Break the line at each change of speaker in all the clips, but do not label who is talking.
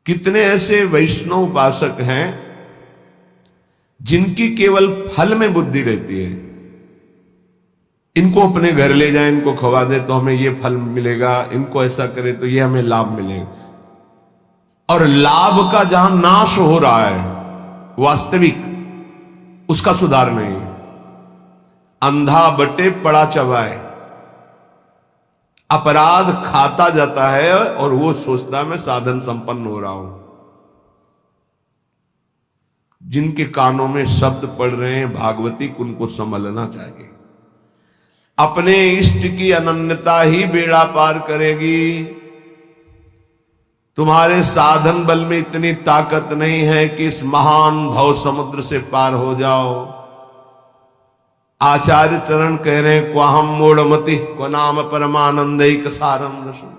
कितने ऐसे वैष्णव उपासक हैं जिनकी केवल फल में बुद्धि रहती है। इनको अपने घर ले जाए, इनको खवा दे तो हमें ये फल मिलेगा, इनको ऐसा करे तो ये हमें लाभ मिलेगा। और लाभ का जहां नाश हो रहा है वास्तविक, उसका सुधार नहीं। अंधा बटे पड़ा चबाए, अपराध खाता जाता है और वो सोचता है मैं साधन संपन्न हो रहा हूं। जिनके कानों में शब्द पड़ रहे हैं भागवती, उनको संभलना चाहिए। अपने इष्ट की अनन्यता ही बेड़ा पार करेगी। तुम्हारे साधन बल में इतनी ताकत नहीं है कि इस महान भव समुद्र से पार हो जाओ। आचार्य चरण कह रहे हैं, क्वाहम मूढ़मति क्व नाम परमानंद सारम रसम।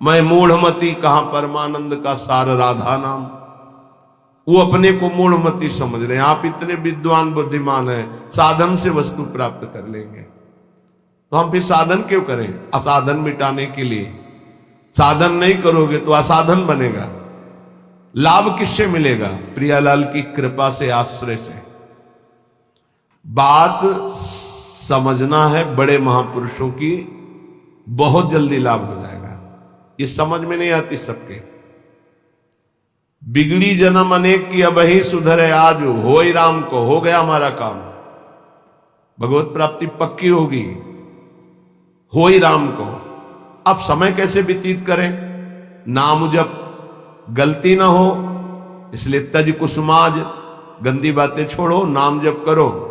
मैं मूढ़मति, कहां परमानंद का सार राधा नाम। वो अपने को मूढ़मति समझ रहे हैं। आप इतने विद्वान बुद्धिमान हैं, साधन से वस्तु प्राप्त कर लेंगे, तो हम फिर साधन क्यों करें? असाधन मिटाने के लिए। साधन नहीं करोगे तो असाधन बनेगा। लाभ किससे मिलेगा? प्रियालाल की कृपा से, आश्रय से। बात समझना है बड़े महापुरुषों की, बहुत जल्दी लाभ हो जाएगा। ये समझ में नहीं आती सबके। बिगड़ी जन्म अनेक की अब ही सुधरे आज, हो ही राम को, हो गया हमारा काम। भगवत प्राप्ति पक्की होगी, हो ही राम को। अब समय कैसे व्यतीत करें? नाम जब गलती ना हो, इसलिए तज कुसुमाज, गंदी बातें छोड़ो, नाम जप करो।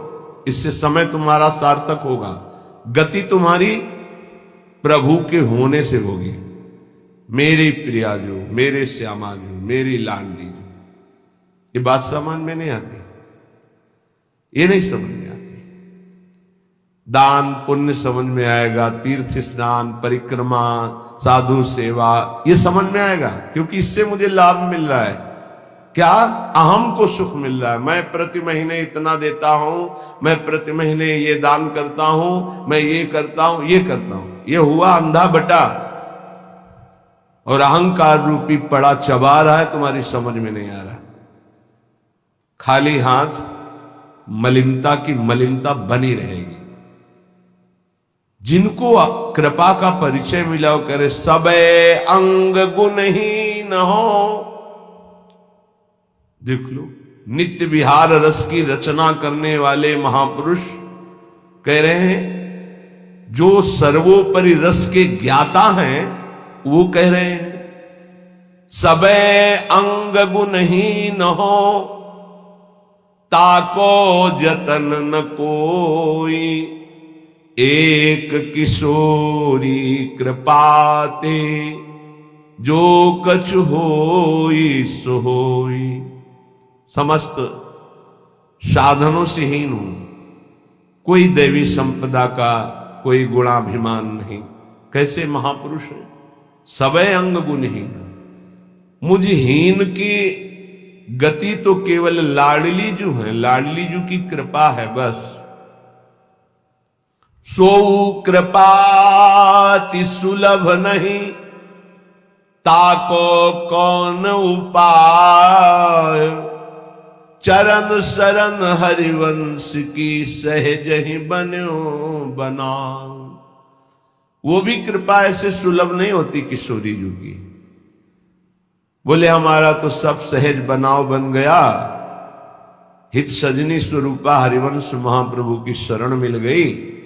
इससे समय तुम्हारा सार्थक होगा। गति तुम्हारी प्रभु के होने से होगी। मेरी प्रिया जो, मेरे श्यामा जो, मेरी लाडली जो, ये बात समझ में नहीं आती। ये नहीं समझ में आती। दान पुण्य समझ में आएगा, तीर्थ स्नान, परिक्रमा, साधु सेवा, ये समझ में आएगा, क्योंकि इससे मुझे लाभ मिल रहा है। क्या? अहम को सुख मिल रहा है। मैं प्रति महीने इतना देता हूं, मैं प्रति महीने ये दान करता हूं, मैं ये करता हूं, ये करता हूं। ये हुआ अंधा बटा, और अहंकार रूपी पड़ा चबा रहा है, तुम्हारी समझ में नहीं आ रहा। खाली हाथ मलिनता की मलिनता बनी रहेगी। जिनको कृपा का परिचय मिला वो करे सबे अंग गुणहीन हो। देख लो, नित्य विहार रस की रचना करने वाले महापुरुष कह रहे हैं, जो सर्वोपरि रस के ज्ञाता हैं, वो कह रहे हैं सबे अंग गुणहीन हो, ताको जतन न कोई, एक किशोरी कृपाते, जो कछ होई सो होई। समस्त साधनों से हीन हूं, कोई दैवी संपदा का कोई गुणाभिमान नहीं। कैसे महापुरुष है? सबे अंग गुणहीन। मुझ हीन की गति तो केवल लाडली जू है, लाडली जू की कृपा है बस। सो कृपाति सुलभ नहीं, ताको कौन उपाय, चरण शरण हरिवंश की सहज ही बन्यो बना। वो भी कृपा ऐसे सुलभ नहीं होती किशोरी जी की। बोले हमारा तो सब सहज बनाव बन गया, हित सजनी स्वरूपा हरिवंश महाप्रभु की शरण मिल गई,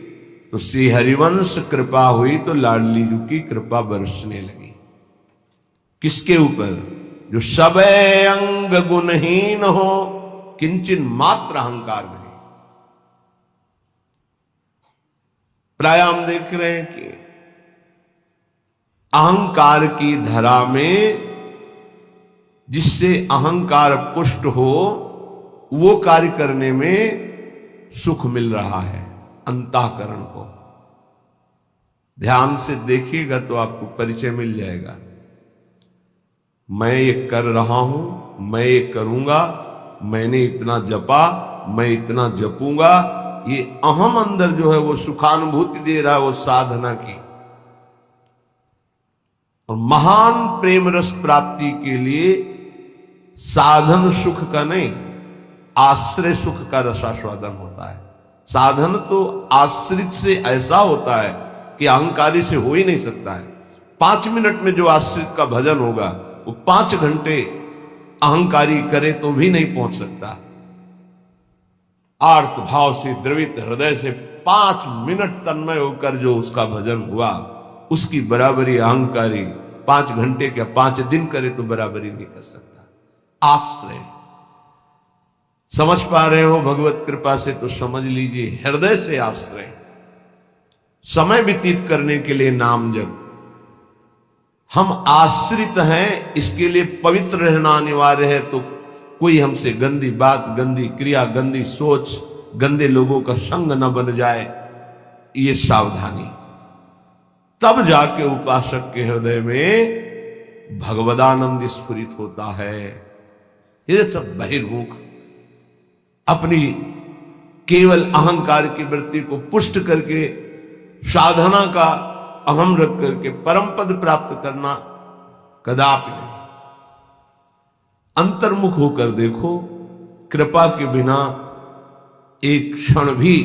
तो श्री हरिवंश कृपा हुई, तो लाडली जी की कृपा बरसने लगी। किसके ऊपर? जो सबे अंग गुणहीन हो, किंचन मात्र अहंकार नहीं। प्राय हम देख रहे हैं कि अहंकार की धरा में जिससे अहंकार पुष्ट हो, वो कार्य करने में सुख मिल रहा है अंतःकरण को। ध्यान से देखिएगा तो आपको परिचय मिल जाएगा। मैं ये कर रहा हूं, मैं ये करूंगा, मैंने इतना जपा, मैं इतना जपूंगा, ये अहम अंदर जो है वो सुखानुभूति दे रहा है, वो साधना की। और महान प्रेम रस प्राप्ति के लिए साधन सुख का नहीं, आश्रय सुख का रसास्वादन होता है। साधन तो आश्रित से ऐसा होता है कि अहंकारी से हो ही नहीं सकता है। 5 मिनट में जो आश्रित का भजन होगा वो 5 घंटे अहंकारी करे तो भी नहीं पहुंच सकता। आर्त भाव से द्रवित हृदय से 5 मिनट तन्मय होकर जो उसका भजन हुआ, उसकी बराबरी अहंकारी 5 घंटे क्या 5 दिन करे तो बराबरी नहीं कर सकता। आश्रय समझ पा रहे हो भगवत कृपा से तो समझ लीजिए, हृदय से आश्रय। समय व्यतीत करने के लिए नाम जप। हम आश्रित हैं, इसके लिए पवित्र रहना अनिवार्य है। तो कोई हमसे गंदी बात, गंदी क्रिया, गंदी सोच, गंदे लोगों का संग न बन जाए, ये सावधानी। तब जाके उपासक के हृदय में भगवदानंद स्फुरित होता है। ये सब बहिर्मुख अपनी केवल अहंकार की वृत्ति को पुष्ट करके साधना का अहम रख करके परम पद प्राप्त करना कदापि नहीं। अंतर्मुख होकर देखो, कृपा के बिना एक क्षण भी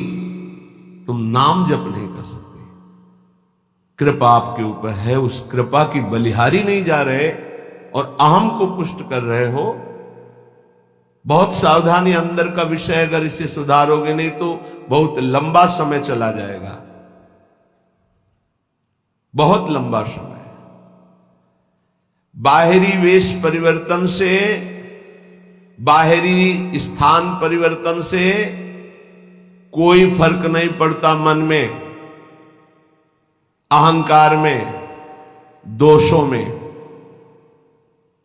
तुम नाम जप नहीं कर सकते। कृपा आपके ऊपर है, उस कृपा की बलिहारी नहीं जा रहे और अहम को पुष्ट कर रहे हो। बहुत सावधानी, अंदर का विषय, अगर इसे सुधारोगे नहीं तो बहुत लंबा समय चला जाएगा, बहुत लंबा समय। बाहरी वेश परिवर्तन से, बाहरी स्थान परिवर्तन से कोई फर्क नहीं पड़ता मन में, अहंकार में, दोषों में।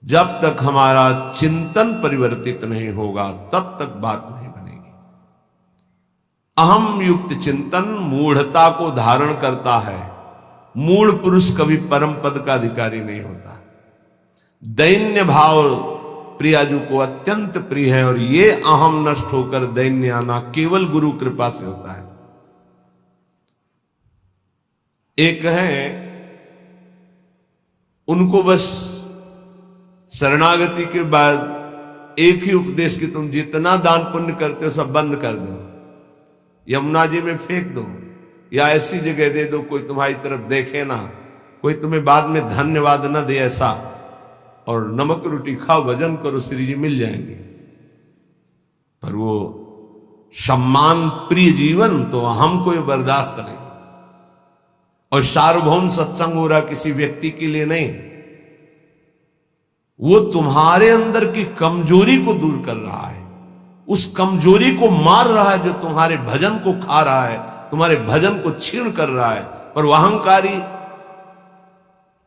जब तक हमारा चिंतन परिवर्तित नहीं होगा तब तक बात नहीं बनेगी। अहम युक्त चिंतन मूढ़ता को धारण करता है। मूढ़ पुरुष कभी परम पद का अधिकारी नहीं होता। दैन्य भाव प्रियाजू को अत्यंत प्रिय है और ये अहम नष्ट होकर दैन्य आना केवल गुरु कृपा से होता है। एक है, उनको बस शरणागति के बाद एक ही उपदेश कि तुम जितना दान पुण्य करते हो सब बंद कर दो, यमुना जी में फेंक दो, या ऐसी जगह दे दो कोई तुम्हारी तरफ देखे ना, कोई तुम्हें बाद में धन्यवाद न दे ऐसा, और नमक रोटी खाओ, भजन करो, श्री जी मिल जाएंगे। पर वो सम्मान प्रिय जीवन तो हमको ये बर्दाश्त नहीं। और सार्वभौम सत्संग हो रहा किसी व्यक्ति के लिए नहीं, वो तुम्हारे अंदर की कमजोरी को दूर कर रहा है, उस कमजोरी को मार रहा है जो तुम्हारे भजन को खा रहा है, तुम्हारे भजन को छीण कर रहा है। पर वह अहंकारी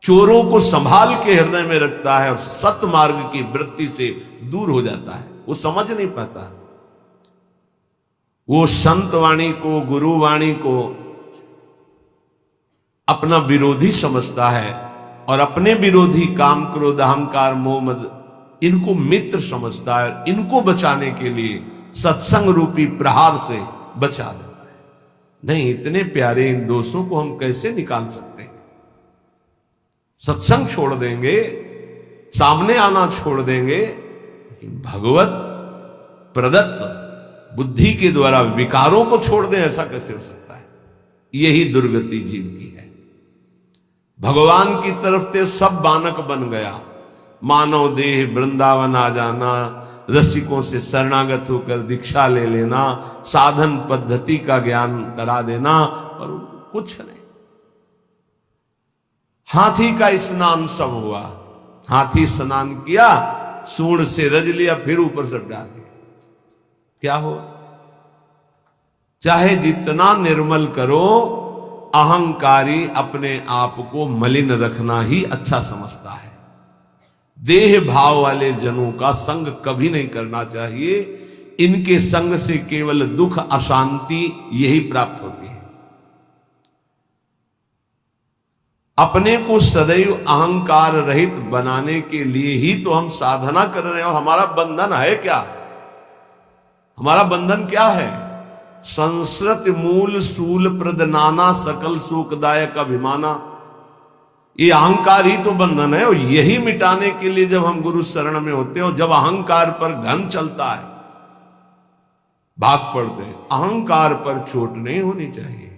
चोरों को संभाल के हृदय में रखता है और सत मार्ग की वृत्ति से दूर हो जाता है। वो समझ नहीं पाता, वो संत वाणी को, गुरु वाणी को अपना विरोधी समझता है और अपने विरोधी काम, क्रोध, अहंकार, मोह, मद, इनको मित्र समझता है। इनको बचाने के लिए सत्संग रूपी प्रहार से बचा देता है। नहीं, इतने प्यारे इन दोषों को हम कैसे निकाल सकते हैं? सत्संग छोड़ देंगे, सामने आना छोड़ देंगे, लेकिन भगवत प्रदत्त बुद्धि के द्वारा विकारों को छोड़ दें, ऐसा कैसे हो सकता है? यही दुर्गति जीव की है। भगवान की तरफ से सब बानक बन गया, मानव देह वृंदावन आ जाना, रसिकों से शरणागत होकर दीक्षा ले लेना, साधन पद्धति का ज्ञान करा देना, और कुछ नहीं। हाथी का स्नान सब हुआ, हाथी स्नान किया, सूंड से रज लिया, फिर ऊपर से डाल दिया, क्या हो? चाहे जितना निर्मल करो, अहंकारी अपने आप को मलिन रखना ही अच्छा समझता है। देह भाव वाले जनों का संग कभी नहीं करना चाहिए। इनके संग से केवल दुख, अशांति यही प्राप्त होती है। अपने को सदैव अहंकार रहित बनाने के लिए ही तो हम साधना कर रहे हैं। और हमारा बंधन है क्या? हमारा बंधन क्या है? संस्कृत मूल सूल प्रद नाना सकल सुखदायक अभिमाना। ये अहंकार ही तो बंधन है, और यही मिटाने के लिए जब हम गुरु शरण में होते हैं, और जब अहंकार पर घन चलता है, भाग पड़ते हैं, अहंकार पर चोट नहीं होनी चाहिए।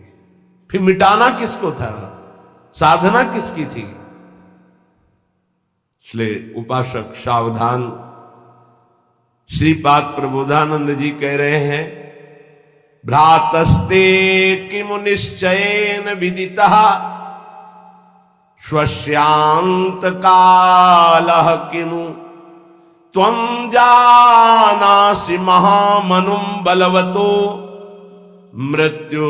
फिर मिटाना किसको था, साधना किसकी थी? इसलिए उपासक सावधान। श्रीपाद प्रबोधानंद जी कह रहे हैं, भ्रातस्ते किमु निश्चयेन विदितः स्वस्यांत कालः किमु त्वं जानासि महामनुं बलवतो मृत्यु